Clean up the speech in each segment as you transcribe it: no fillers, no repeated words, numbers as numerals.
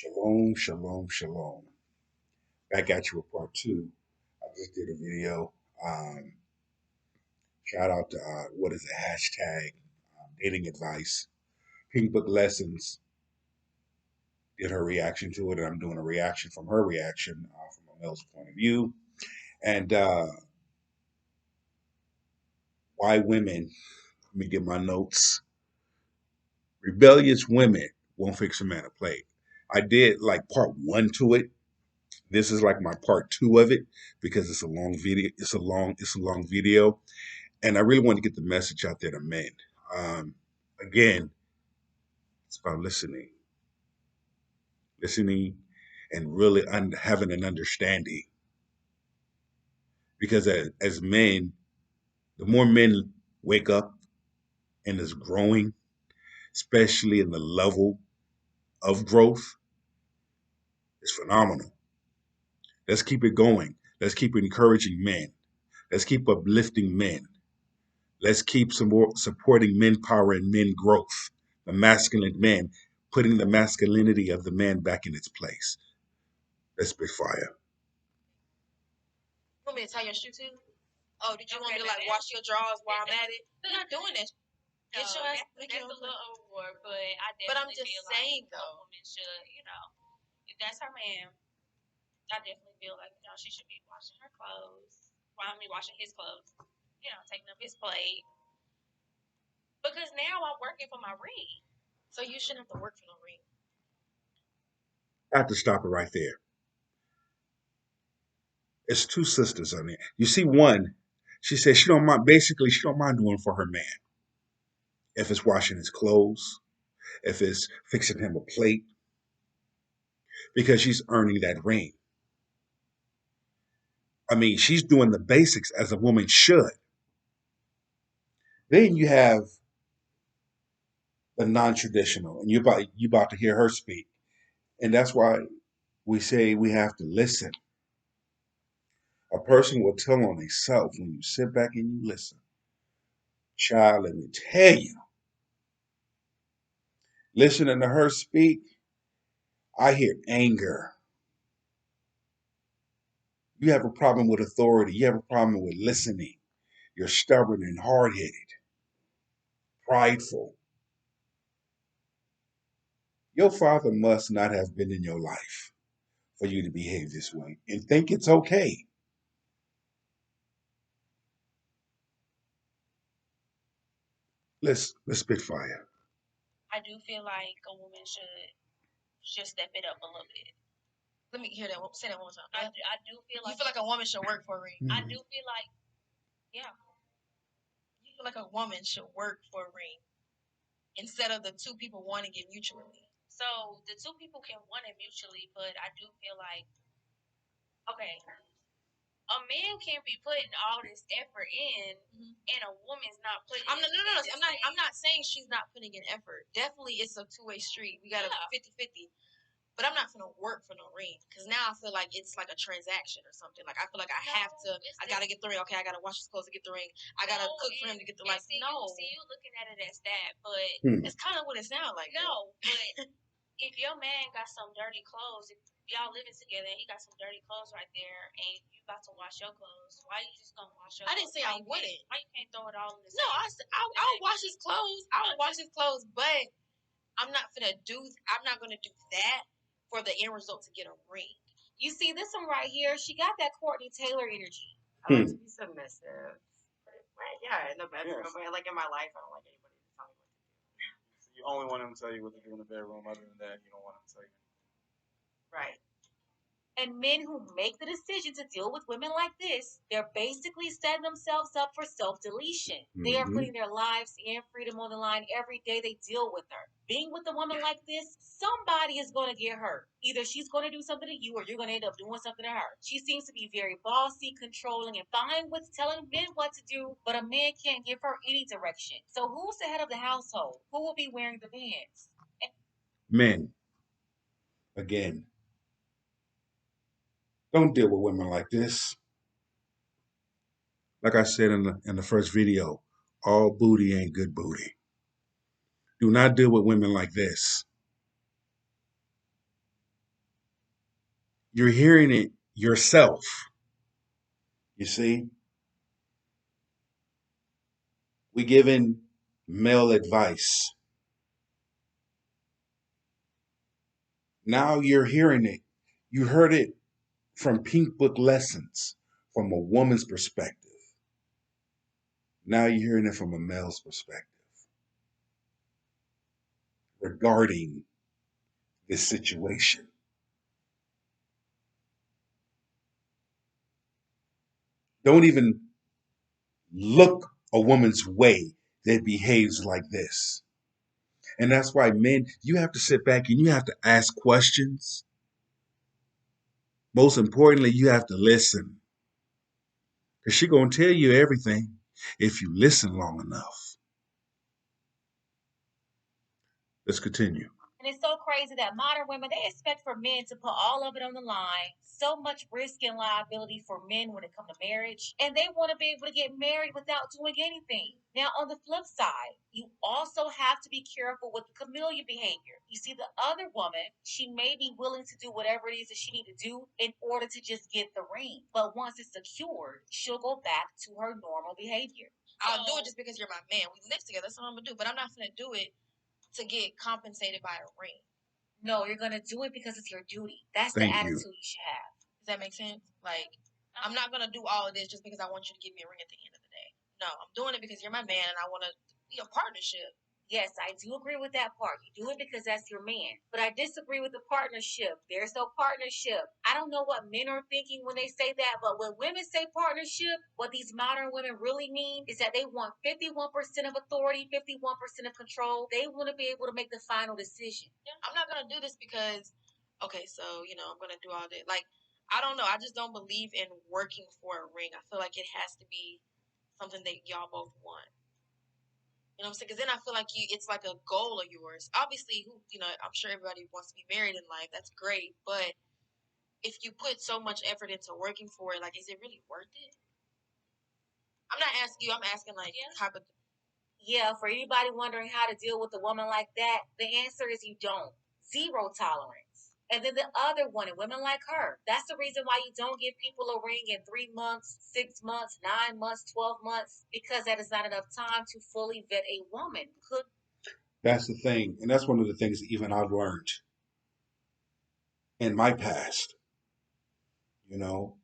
Shalom, shalom, shalom. Back at you with part two. I just did a video. Um, Shout out to what is it? Hashtag dating advice. Pink Book Lessons did her reaction to it, and I'm doing a reaction from her reaction from a male's point of view. And why women? Let me get my notes. Rebellious women won't fix a man a plate. I did like part one to it. This is like my part two of it because it's a long video. It's a long video, and I really want to get the message out there to men. Um, Again, it's about listening, and really having an understanding. Because as men, the more men wake up and is growing, especially in the level of growth, is phenomenal. Let's keep it going. Let's keep encouraging men. Let's keep uplifting men. Let's keep supporting men power and men growth. The masculine men, putting the masculinity of the man back in its place. Let's spit fire. Want me to tie your shoe too? Oh, did you want me to like wash your drawers while I'm at it? I'm not doing that. Get your ass. That's a little overboard, but I definitely. But I'm just saying though, a woman should, if that's her man, I definitely feel like she should be washing her clothes. While me washing his clothes, taking up his plate. Because now I'm working for my ring, so you shouldn't have to work for no ring. I have to stop it right there. It's two sisters on there. You see, one, she says she don't mind. Basically, she don't mind doing for her man. If it's washing his clothes, if it's fixing him a plate, because she's earning that ring. I mean, she's doing the basics as a woman should. Then you have the non-traditional, and you about to hear her speak, and that's why we say we have to listen. A person will tell on themselves when you sit back and you listen. Child, let me tell you, listening to her speak, I hear anger. You have a problem with authority. You have a problem with listening. You're stubborn and hard headed, prideful. Your father must not have been in your life for you to behave this way and think it's okay. Let's spit fire. I do feel like a woman should step it up a little bit. Let me hear that. Say that one more time. I do feel like you feel like a woman should work for a ring. I do feel like Yeah. You feel like a woman should work for a ring instead of the two people wanting it mutually. So the two people can want it mutually, but I do feel like okay, a man can't be putting all this effort in, and a woman's not putting. I'm not saying she's not putting in effort. Definitely, it's a two-way street. We got a 50-50. But I'm not gonna work for no ring because now I feel like it's like a transaction or something. Like I feel like I have to. I gotta get the ring. Okay, I gotta wash his clothes to get the ring. I gotta cook for him to get the like. See, no, see you looking at it as that, but it's kind of what it sounds like. no, but if your man got some dirty clothes, if y'all living together and he got some dirty clothes right there, and you about to wash your clothes, why you just gonna wash your? I didn't say I wouldn't. Why you can't throw it all in the? No, I'll wash his clothes. I'll wash his clothes, but I'm not gonna do that for the end result to get a ring. You see this one right here? She got that Courtney Taylor energy. I like to be submissive. Right? Yeah, in the bedroom, yes. But like in my life, I don't like anybody to tell me what to do. You only want him to tell you what to do in the bedroom. Other than that, you don't want him to tell you anything. Right. And men who make the decision to deal with women like this, they're basically setting themselves up for self-deletion. Mm-hmm. They are putting their lives and freedom on the line every day they deal with her. Being with a woman like this, somebody is going to get hurt. Either she's going to do something to you or you're going to end up doing something to her. She seems to be very bossy, controlling, and fine with telling men what to do, but a man can't give her any direction. So who's the head of the household? Who will be wearing the pants? Men, again, don't deal with women like this. Like I said in the first video, all booty ain't good booty. Do not deal with women like this. You're hearing it yourself. You see, we giving male advice. Now you're hearing it. You heard it from Pink Book lessons from a woman's perspective. Now you're hearing it from a male's perspective regarding this situation. Don't even look a woman's way that behaves like this. And that's why men, you have to sit back and you have to ask questions. Most importantly, you have to listen. Because she's going to tell you everything if you listen long enough. Let's continue. And it's so crazy that modern women, they expect for men to put all of it on the line. So much risk and liability for men when it comes to marriage. And they want to be able to get married without doing anything. Now, on the flip side, you also have to be careful with the chameleon behavior. You see, the other woman, she may be willing to do whatever it is that she need to do in order to just get the ring. But once it's secured, she'll go back to her normal behavior. I'll do it just because you're my man. We live together. That's what I'm going to do. But I'm not going to do it to get compensated by a ring. No, you're gonna do it because it's your duty. That's Thank the you. attitude you should have. Does that make sense? Like, I'm not gonna do all of this just because I want you to give me a ring at the end of the day. No, I'm doing it because you're my man and I want to be a partnership. Yes, I do agree with that part. You do it because that's your man. But I disagree with the partnership. There's no partnership. I don't know what men are thinking when they say that, but when women say partnership, what these modern women really mean is that they want 51% of authority, 51% of control. They want to be able to make the final decision. Yeah, I'm not gonna do this because, okay, so I'm gonna do all that. Like, I don't know. I just don't believe in working for a ring. I feel like it has to be something that y'all both want. You know what I'm saying? Because then I feel like it's like a goal of yours. Obviously, I'm sure everybody wants to be married in life. That's great. But if you put so much effort into working for it, like, is it really worth it? I'm not asking you. I'm asking, like, Yeah, for anybody wondering how to deal with a woman like that, the answer is you don't. Zero tolerance. And then the other one, and women like her, that's the reason why you don't give people a ring in 3 months, 6 months, 9 months, 12 months, because that is not enough time to fully vet a woman. That's the thing. And that's one of the things that even I've learned in my past. You know,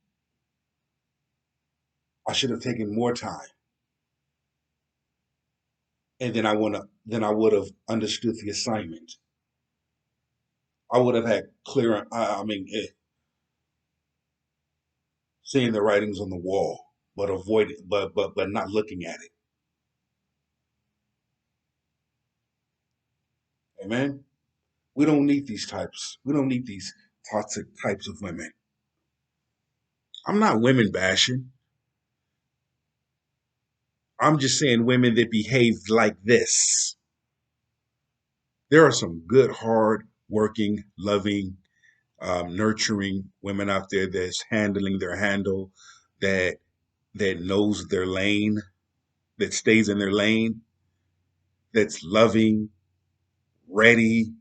I should have taken more time. And then I would have understood the assignment. I would have had clear, seeing the writings on the wall, but avoid it, but not looking at it. Amen. We don't need these types. We don't need these toxic types of women. I'm not women bashing. I'm just saying women that behave like this. There are some good, hard working, loving, nurturing women out there that's handling their handle, that knows their lane, that stays in their lane, that's loving, ready,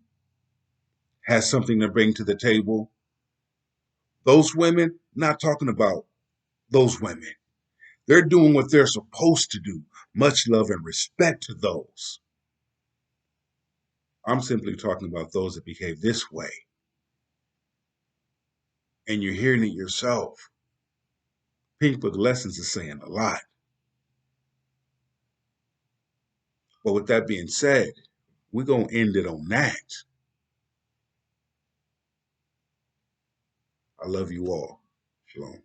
has something to bring to the table. Those women, not talking about those women. They're doing what they're supposed to do. Much love and respect to those. I'm simply talking about those that behave this way. And you're hearing it yourself. Pink Book Lessons is saying a lot. But with that being said, we're going to end it on that. I love you all. Shalom.